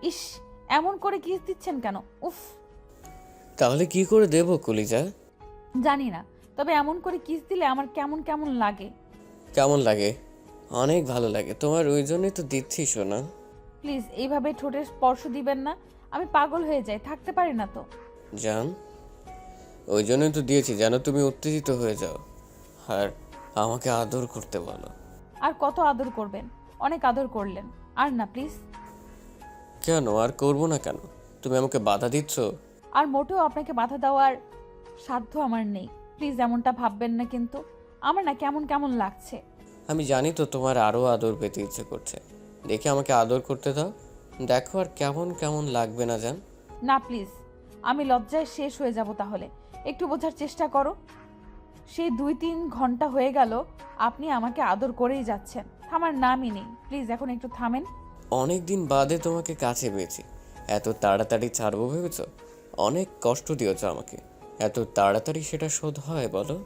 ইস, এমন করে কিস দিচ্ছেন কেন? উফ। তাহলে কি করে দেবো কলিজা? জানি না, তবে এমন করে কিস দিলে আমার কেমন কেমন লাগে। কেমন লাগে? অনেক ভালো লাগে তোমার, ওই জন্যই তো দিচ্ছি সোনা। প্লিজ এইভাবে ঠোঁটের স্পর্শ দিবেন না, আমি পাগল হয়ে যাই, থাকতে পারি না তো। জান, ওই জন্যই তো দিয়েছি যেন তুমি উত্তেজিত হয়ে যাও আর আমাকে আদর করতে বলো। আর কত আদর করবেন? অনেক আদর করলেন, আর না প্লিজ। কেন আর করবো না কেন? তুমি আমাকে বাধা দিচ্ছ? আর মোটেও আপনাকে বাধা দেওয়ার সাধ্য আমার নেই। প্লিজ এমনটা ভাববেন না, কিন্তু আমার না কেমন কেমন লাগছে। আমি জানি তো তোমার আরও আদর পেতে ইচ্ছে করছে। দেখে আমাকে আদর করতে দাও, দেখো আর কেমন কেমন লাগবে না জান। না প্লিজ, আমি লজ্জায় শেষ হয়ে যাব তাহলে। একটু বোঝার চেষ্টা করো। সেই 2-3 ঘন্টা হয়ে গেল আপনি আমাকে আদর করেই যাচ্ছেন, থামার নামই নেই। প্লিজ এখন একটু থামেন। অনেক দিন বাদে তোমাকে কাছে পেয়েছি, এত তাড়াতাড়ি ছাড়বো ভেবেছ? অনেক কষ্ট দিয়েছ আমাকে, এত তাড়াতাড়ি সেটা শোধ হয় বলো?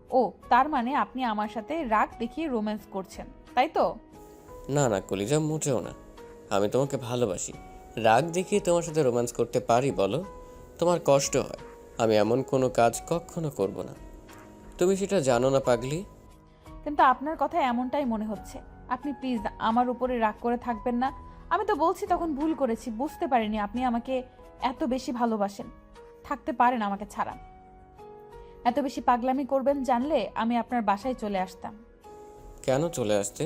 ও, তার মানে আপনি আমার সাথে রাগ দেখিয়ে রোম্যান্স করছেন, তাই তো? না না কলিজা, মোটেও না। আমি তোমাকে ভালোবাসি, রাগ দেখিয়ে তোমার সাথে রোম্যান্স করতে পারি বলো? তোমার কষ্ট হয়, আমি এমন কোনো কাজ কখনো করব না। তুমি সেটা জানো না পাগলি। কিন্তু আপনার কথা এমনটাই মনে হচ্ছে। আপনি প্লিজ আমার উপরে রাগ করে থাকবেন না। আমি তো বলছি তখন ভুল করেছি, বুঝতে পারিনি আপনি আমাকে এত বেশি ভালোবাসেন। থাকতে পারেন আমাকে ছাড়া। এত বেশি পাগলামি করবেন জানলে আমি আপনার বাসায় চলে আসতাম। কেন চলে আসতে?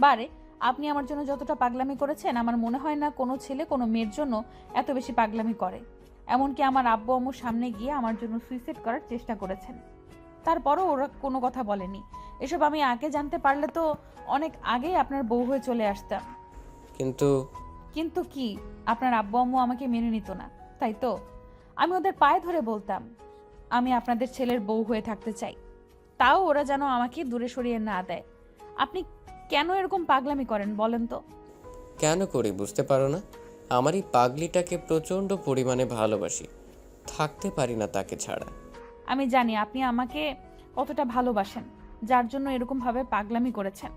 বারে, আপনি আমার জন্য যতটা পাগলামি করেছেন আমার মনে হয় না কোনো ছেলে কোনো মেয়ের জন্য এত বেশি পাগলামি করে। এমনকি আমার আব্বু আম্মুর সামনে গিয়ে আমার জন্য সুইসাইড করার চেষ্টা করেছেন, তারপরও ওরা কোনো কথা বলেনি। এসব আমি আগে জানতে পারলে তো অনেক আগেই আপনার বউ হয়ে চলে আসতাম। কিন্তু কিন্তু কি? আপনার আব্বু আম্মু আমাকে মেনে নিত না, তাই তো? আমি ওদের পায়ে ধরে বলতাম আমি আপনাদের ছেলের বউ হয়ে থাকতে চাই, তাও ওরা যেন আমাকে দূরে সরিয়ে না দেয়। আপনি কেন এরকম পাগলামি করেন বলেন তো? কেন করি বুঝতে পারো না? আমার এই পাগলিটাকে প্রচণ্ড পরিমাণে ভালোবাসি, থাকতে পারি না তাকে ছাড়া। আমি জানি আপনি আমাকে কতটা ভালোবাসেন, যার জন্য এরকম ভাবে পাগলামি করেছেন।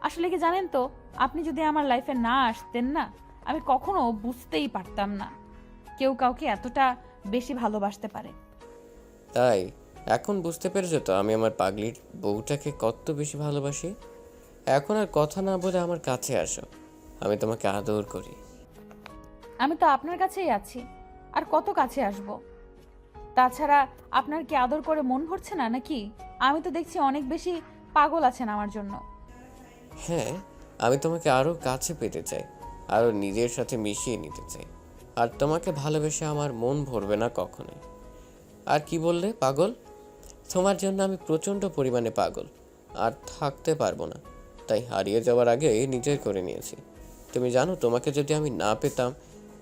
আসলে কি জানেন তো, আপনি যদি আমার লাইফে না আসতেন না, আমি কখনো বুঝতেই পারতাম না কেউ কাউকে এতটা বেশি ভালোবাসতে পারে। তাই এখন বুঝতে পেরেছো তো আমি আমার পাগলির বউটাকে কত বেশি ভালোবাসি? এখন আর কথা না বলে আমার কাছে আসো, আমি তোমাকে আদর করি। আমি তো আপনার কাছেই আছি, আর কত কাছে আসব? তাছাড়া আপনার কি আদর করে মন ভরছে না নাকি? আমি তো দেখছি অনেক বেশি পাগল আছেন আমার জন্য। হ্যাঁ, আমি তোমাকে আরও কাছে পেতে চাই, আরও নিজের সাথে মিশিয়ে নিতে চাই। আর তোমাকে ভালোবেসে আমার মন ভরবে না কখনোই। আর কি বললে পাগল? তোমার জন্য আমি প্রচণ্ড পরিমাণে পাগল, আর থাকতে পারবো না। তাই হারিয়ে যাওয়ার আগে নিজের করে নিয়েছি। তুমি জানো তোমাকে যদি আমি না পেতাম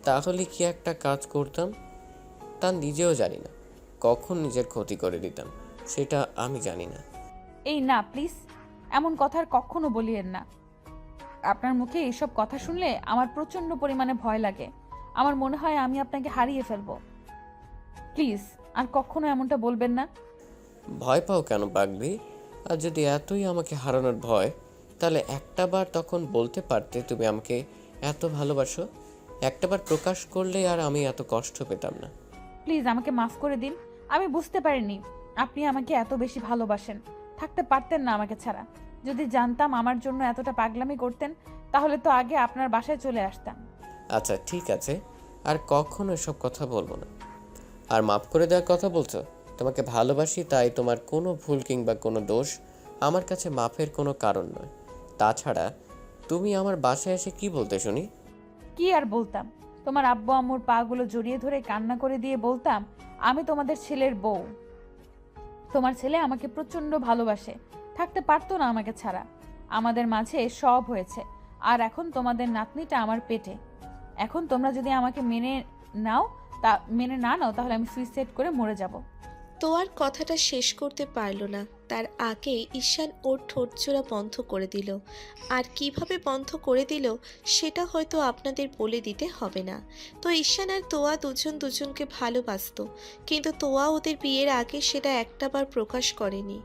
তাহলে কি একটা কাজ করতাম তা নিজেও জানি না। কখন নিজের ক্ষতি করে দিতাম সেটা আমি জানি না। এই না প্লিজ, এমন কথা আর কখনো বলিয়েন না। আপনার মুখে এইসব কথা শুনলে আমার প্রচন্ড পরিমাণে ভয় লাগে। আমার মনে হয় আমি আপনাকে হারিয়ে ফেলবো। প্লিজ আর কখনো এমনটা বলবেন না। ভয় পাও কেন পাগলি? আর যদি এতই আমাকে হারানোর ভয়, তাহলে একটাবার তখন বলতে পারতে তুমি আমাকে এত ভালোবাসো। একটাবার প্রকাশ করলে আর আমি এত কষ্ট পেতাম না। প্লিজ আমাকে মাফ করে দিন। আমি বুঝতে পারিনি আপনি আমাকে এত বেশি ভালোবাসেন। থাকতে পারতেন না আমাকে ছাড়া। যদি জানতাম আমার জন্য এতটা পাগলামি করতেন, তাহলে তো আগে আপনার বাসায় চলে আসতাম। আচ্ছা ঠিক আছে, আর কখনো এসব কথা বলবো না। আর মাফ করে দেওয়ার কথা বলছো? তোমাকে ভালোবাসি তাই তোমার কোনো ভুল কিংবা কোনো দোষ আমার কাছে মাফের কোনো কারণ নয়। তাছাড়া তুমি আমার বাসায় এসে কি বলতে শুনি? কি আর বলতাম? তোমার আব্বু আম্মুর পা গুলো জড়িয়ে ধরে কান্না করে দিয়ে বলতাম আমি তোমাদের ছেলের বউ। তোমার ছেলে আমাকে প্রচন্ড ভালোবাসে, থাকতে পারতো না আমাকে ছাড়া। আমাদের মাঝে সব হয়েছে, আর এখন তোমাদের নাতনিটা আমার পেটে। এখন তোমরা যদি আমাকে নাও মেনে না নাও, তাহলে আমি সুইসাইড করে মরে যাব। তো আর কথাটা শেষ করতে পারল না। তার আগে ঈশান ওর ঠোঁটজোড়া বন্ধ করে দিল। আর কিভাবে বন্ধ করে দিল সেটা হয়তো আপনাদের বলে দিতে হবে না। তো ঈশান আর তোয়া দুজন দুজনকে ভালোবাসতো, কিন্তু তোয়া ওদের বিয়ের আগে সেটা একটাবার প্রকাশ করেনি।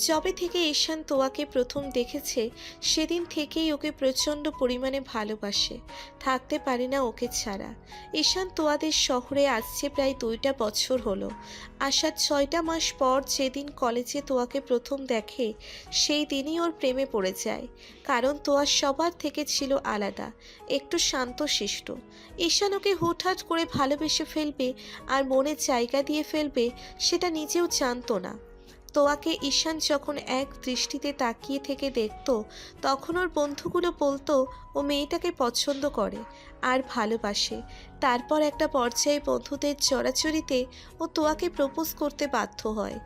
যবে থেকে ঈশান তোয়াকে প্রথম দেখেছে সেদিন থেকেই ওকে প্রচণ্ড পরিমাণে ভালোবাসে, থাকতে পারে না ওকে ছাড়া। ঈশান তোয়াদের শহরে আসছে প্রায় 2টা বছর হলো। আসার 6টা মাস পর যেদিন কলেজে তোয়াকে প্রথম দেখে সেই দিনই ওর প্রেমে পড়ে যায়। কারণ তোয়া সবার থেকে ছিল আলাদা, একটু শান্তশিষ্ট। ঈশান ওকে হুটহাট করে ভালোবেসে ফেলবে আর মনে জায়গা দিয়ে ফেলবে সেটা নিজেও জানতো না। তোয়াকে ঈশান যখন এক দৃষ্টিতে তাকিয়ে থেকে দেখত তখন ওর বন্ধুগুলো বলতো ও মেয়েটাকে পছন্দ করে আর ভালোবাসে। তারপর একটা পর্যায়ে বন্ধুদের চড়াচড়িতে ও তোয়াকে প্রপোজ করতে বাধ্য হয়।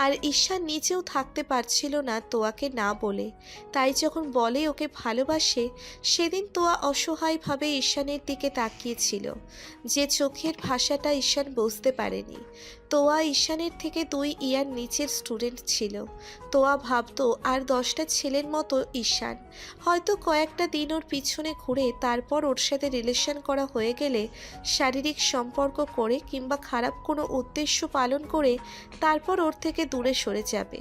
আর ঈশান নিজেও থাকতে পারছিল না তোয়াকে না বলে। তাই যখন বলে ওকে ভালোবাসে সেদিন তোয়া অসহায়ভাবে ঈশানের দিকে তাকিয়েছিল, যে চোখের ভাষাটা ঈশান বুঝতে পারেনি। তোয়া ঈশানের থেকে 2 ইয়ার নিচের স্টুডেন্ট ছিল। তোয়া ভাবতো আর 10টা ছেলের মতো ঈশান, হয়তো কয়েকটা দিন ওর পিছনে ঘুরে তারপর ওর সাথে রিলেশন করা হয়ে গেলে শারীরিক সম্পর্ক করে কিংবা খারাপ কোনো উদ্দেশ্য পালন করে তারপর ওর থেকে দূরে সরে যাবে।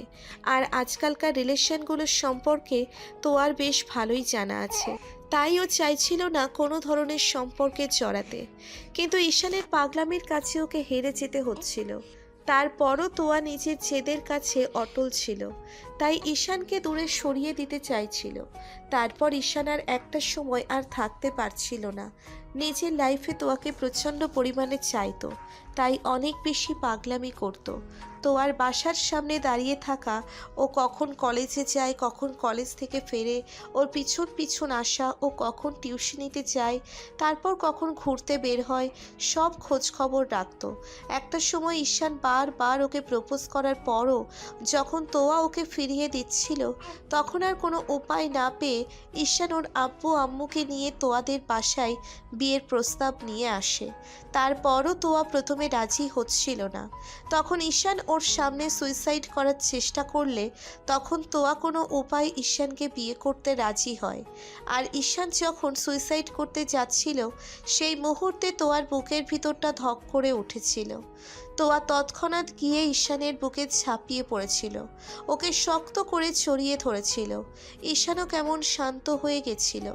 আর আজকালকার রিলেশনগুলোর সম্পর্কে তোয়ার বেশ ভালোই জানা আছে, তাই ও চাইছিল না কোনো ধরনের সম্পর্কে জড়াতে। কিন্তু ঈশানের পাগলামির কাছে ওকে হেরে যেতে হচ্ছিল। তারপরও তোয়া নিজের জেদের কাছে অটল ছিল, তাই ঈশানকে দূরে সরিয়ে দিতে চাইছিল। তারপর ঈশান আর একটা সময় আর থাকতে পারছিল না, নিজের লাইফে তোয়াকে প্রচণ্ড পরিমাণে চাইতো, তাই অনেক বেশি পাগলামি করত। তোয়ার বাসার সামনে দাঁড়িয়ে থাকা, ও কখন কলেজে যায় কখন কলেজ থেকে ফেরে, ওর পিছন পিছন আসা, ও কখন টিউশনিতে যায় তারপর কখন ঘুরতে বের হয়, সব খোঁজ খবর রাখত। একটা সময় ঈশান বারবার ওকে প্রপোজ করার পরও যখন তোয়া ওকে ফিরিয়ে দিচ্ছিল তখন আর কোনো উপায় না পেয়ে ঈশান ওর আব্বু আম্মুকে নিয়ে তোয়াদের বাসায় বিয়ের প্রস্তাব নিয়ে আসে। তারপরও তোয়া প্রথমে রাজি হচ্ছিল না। তখন ঈশান ওর সামনে সুইসাইড করার চেষ্টা করলে তখন তোয়া কোনো উপায় ঈশানকে বিয়ে করতে রাজি হয়। আর ঈশান যখন সুইসাইড করতে যাচ্ছিল সেই মুহূর্তে তোয়ার বুকের ভিতরটা ধক করে উঠেছিল। তোয়া তৎক্ষণাৎ গিয়ে ঈশানের বুকে ঝাঁপিয়ে পড়েছিল, ওকে শক্ত করে জড়িয়ে ধরেছিল। ঈশানও কেমন শান্ত হয়ে গেছিল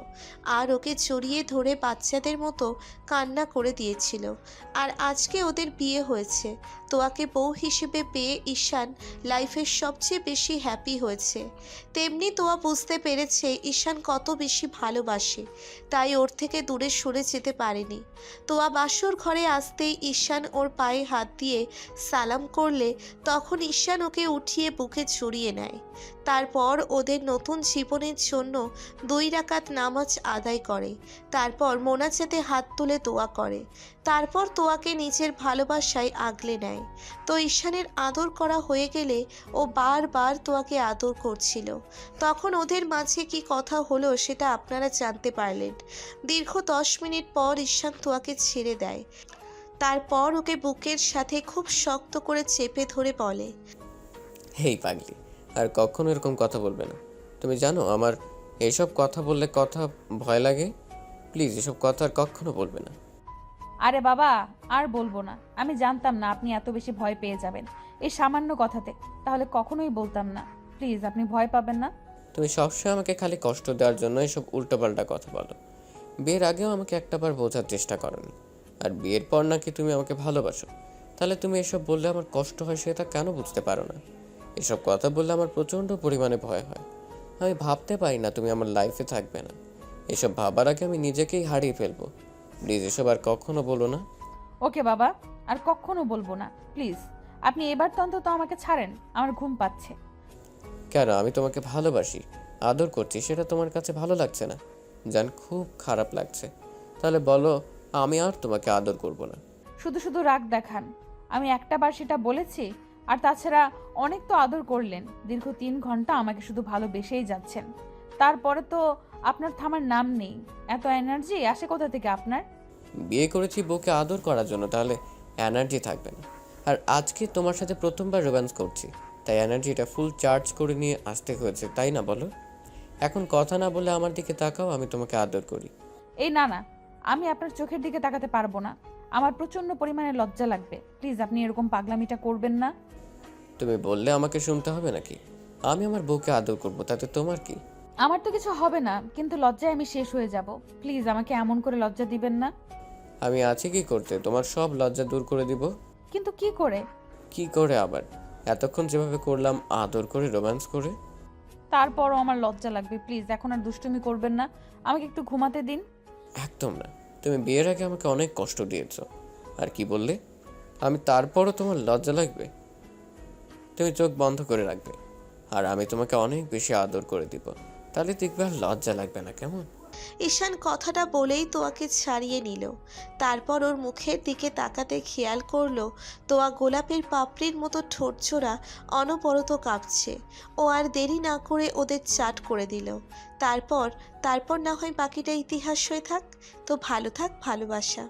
আর ওকে জড়িয়ে ধরে বাচ্চাদের মতো কান্না করে দিয়েছিল। আর আজকে ওদের বিয়ে হয়েছে। তোয়াকে বউ হিসেবে পেয়ে ঈশান লাইফের সবচেয়ে বেশি হ্যাপি হয়েছে। তেমনি তোয়া বুঝতে পেরেছে ঈশান কত বেশি ভালোবাসে, তাই ওর থেকে দূরে সরে যেতে পারেনি। তোয়া বাসর ঘরে আসতেই ঈশান ওর পায়ে হাত দিয়ে সালাম করলে তখন ঈশান ওকে উঠিয়ে বুকে জড়িয়ে নেয়। তারপর ওদের নতুন জীবনের জন্য 2 রাকাত নামাজ আদায় করে। তারপর মোনাজাতে হাত তুলে দোয়া করে। তারপর তোয়াকে নিজের ভালোবাসায় আগলে নেয়। তো ঈশানের আদর করা হয়ে গেলে ও বারবার তোয়াকে আদর করছিল। তখন ওদের মাঝে কি কথা হলো সেটা আপনারা জানতে পারলেন। দীর্ঘ 10 মিনিট পর ঈশান তোয়াকে ছেড়ে দেয়। তারপর ওকে বুকের সাথে খুব শক্ত করে চেপে ধরে বলে, হেই পাগলি, আর কখনো এরকম কথা বলবে না। তুমি জানো আমার এসব কথা বললে ভয় লাগে। প্লিজ এসব কথা আর কখনো বলবে না। আরে বাবা, আর বলবো না। আমি জানতাম না আপনি এত বেশি ভয় পেয়ে যাবেন এই সামান্য কথাতে, তাহলে কখনোই বলতাম না। প্লিজ, আপনি ভয় পাবেন না। তুমি সবসময় আমাকে খালি কষ্ট দেওয়ার জন্য এসব উল্টোপাল্টা কথা বলো। বিয়ের আগেও আমাকে একটাবার বোঝার চেষ্টা করোনি, আর বিয়ের পর নাকি তুমি আমাকে ভালোবাসো। তাহলে তুমি এসব বললে আমার কষ্ট হয় সেটা কেন বুঝতে পারো না? এসব কথা বললে আমার প্রচণ্ড পরিমাণে ভয় হয়। আমি ভাবতে পারি না তুমি আমার লাইফে থাকবে না। এসব ভাবার আগে আমি নিজেকেই হারিয়ে ফেলবো। প্লিজ এসব আর কখনো বলো না। ওকে বাবা, আর কখনো বলবো না। প্লিজ আপনি এবার তো অন্তত আমাকে ছাড়েন, আমার ঘুম পাচ্ছে। কেন? আমি তোমাকে ভালোবাসি, আদর করছি, সেটা তোমার কাছে ভালো লাগছে না? জান, খুব খারাপ লাগছে। তাহলে বলো আমি আর তোমাকে আদর করব না। শুধু শুধু রাগ দেখান। আমি একটা বার সেটা বলেছি? আর তাছাড়া অনেক তো আদর করলেন, দীর্ঘ 3 ঘন্টা আমাকে শুধু ভালোবেসেই যাচ্ছেন। তারপরে তো আপনার থামার নাম নেই। এত এনার্জি আসে কোথা থেকে আপনার? বিয়ে করেছি বউকে আদর করার জন্য, তাহলে এনার্জি থাকবে না? আর আজকে তোমার সাথে প্রথমবার রোম্যান্স করছি, তাই এনার্জিটা ফুল চার্জ করে নিয়ে আসতে হয়েছে, তাই না বলো? এখন কথা না বলে আমার দিকে তাকাও, আমি তোমাকে আদর করি। এই না না, আমি আপনার চোখের দিকে তাকাতে পারবো না। আমার প্রচন্ড পরিমাণে লজ্জা লাগবে। প্লিজ আপনি এরকম পাগলামিটা করবেন না। তুমি বললে আমাকে শুনতে হবে নাকি? আমি আমার বউকে আদর করব, তাতে তোমার কি? আমার তো কিছু হবে না, কিন্তু লজ্জায় আমি শেষ হয়ে যাব। প্লিজ আমাকে এমন করে লজ্জা দিবেন না। আমি আছি কি করতে, তোমার সব লজ্জা দূর করে দিব। কিন্তু কি করে? কি করে আবার? এতক্ষণ যেভাবে করলাম, আদর করে, রোম্যান্স করে। তারপরও আমার লজ্জা লাগবে। প্লিজ এখন আর দুষ্টুমি করবেন না, আমাকে একটু ঘুমাতে দিন। একদম না। তুমি বিয়ের আগে আমাকে অনেক কষ্ট দিয়েছো। আর কি বললে? আমি তারপরও তোমার লজ্জা লাগবে? তুমি চোখ বন্ধ করে রাখবে, আর আমি তোমাকে অনেক বেশি আদর করে দিব। তাহলে দেখবে আর লজ্জা লাগবে না, কেমন? ঈশান কথাটা বলেই তোয়াকে ছাড়িয়ে নিল। তারপর ওর মুখের দিকে তাকাতে খেয়াল করলো তোয়া গোলাপের পাপড়ির মতো ঠোঁটজোড়া অনবরত কাঁপছে। ও আর দেরি না করে ওদের চাট করে দিল। তারপর তারপর না হয় বাকিটা ইতিহাস হয়ে থাক। তো ভালো থাক ভালোবাসা।